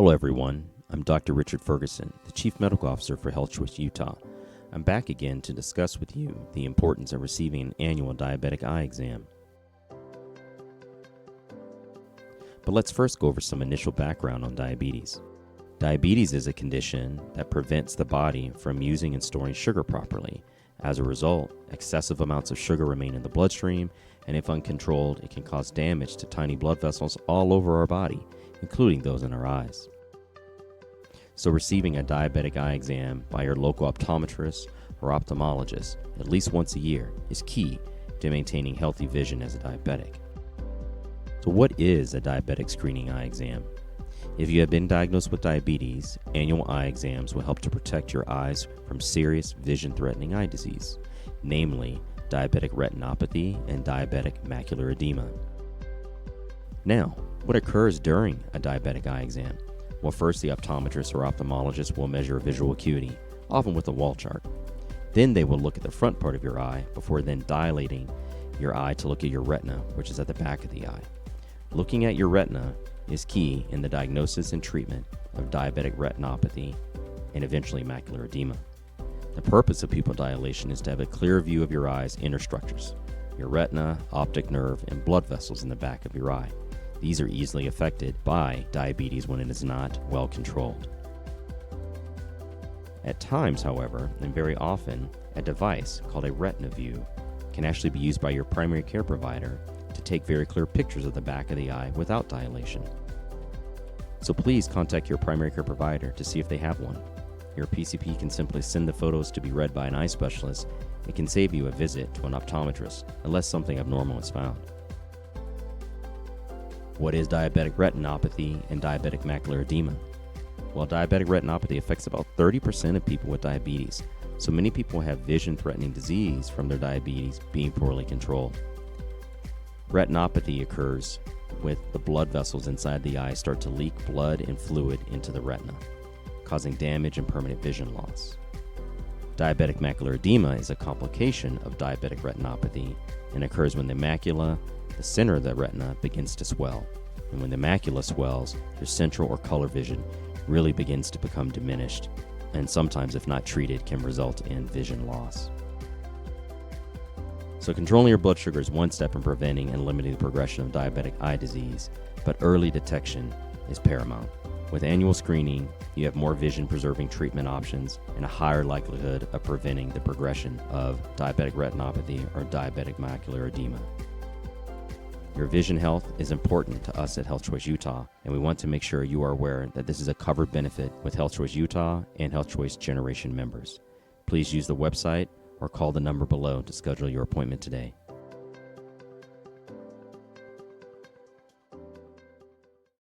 Hello everyone, I'm Dr. Richard Ferguson, the Chief Medical Officer for Health Choice Utah. I'm back again to discuss with you the importance of receiving an annual diabetic eye exam. But let's first go over some initial background on diabetes. Diabetes is a condition that prevents the body from using and storing sugar properly. As a result, excessive amounts of sugar remain in the bloodstream, and if uncontrolled, it can cause damage to tiny blood vessels all over our body, including those in our eyes. So receiving a diabetic eye exam by your local optometrist or ophthalmologist at least once a year is key to maintaining healthy vision as a diabetic. So what is a diabetic screening eye exam? If you have been diagnosed with diabetes, annual eye exams will help to protect your eyes from serious vision-threatening eye disease, namely diabetic retinopathy and diabetic macular edema. Now, what occurs during a diabetic eye exam? Well, first the optometrist or ophthalmologist will measure visual acuity, often with a wall chart. Then they will look at the front part of your eye before then dilating your eye to look at your retina, which is at the back of the eye. Looking at your retina is key in the diagnosis and treatment of diabetic retinopathy and eventually macular edema. The purpose of pupil dilation is to have a clear view of your eye's inner structures, your retina, optic nerve, and blood vessels in the back of your eye. These are easily affected by diabetes when it is not well controlled. At times, however, and very often, a device called a retina view can actually be used by your primary care provider to take very clear pictures of the back of the eye without dilation. So please contact your primary care provider to see if they have one. Your PCP can simply send the photos to be read by an eye specialist. It can save you a visit to an optometrist unless something abnormal is found. What is diabetic retinopathy and diabetic macular edema? Well, diabetic retinopathy affects about 30% of people with diabetes, so many people have vision-threatening disease from their diabetes being poorly controlled. Retinopathy occurs when the blood vessels inside the eye start to leak blood and fluid into the retina, causing damage and permanent vision loss. Diabetic macular edema is a complication of diabetic retinopathy and occurs when the macula, the center of the retina, begins to swell. And when the macula swells, your central or color vision really begins to become diminished, and sometimes, if not treated, can result in vision loss. So controlling your blood sugar is one step in preventing and limiting the progression of diabetic eye disease, but early detection is paramount. With annual screening, you have more vision-preserving treatment options and a higher likelihood of preventing the progression of diabetic retinopathy or diabetic macular edema. Your vision health is important to us at Health Choice Utah, and we want to make sure you are aware that this is a covered benefit with Health Choice Utah and Health Choice Generation members. Please use the website or call the number below to schedule your appointment today.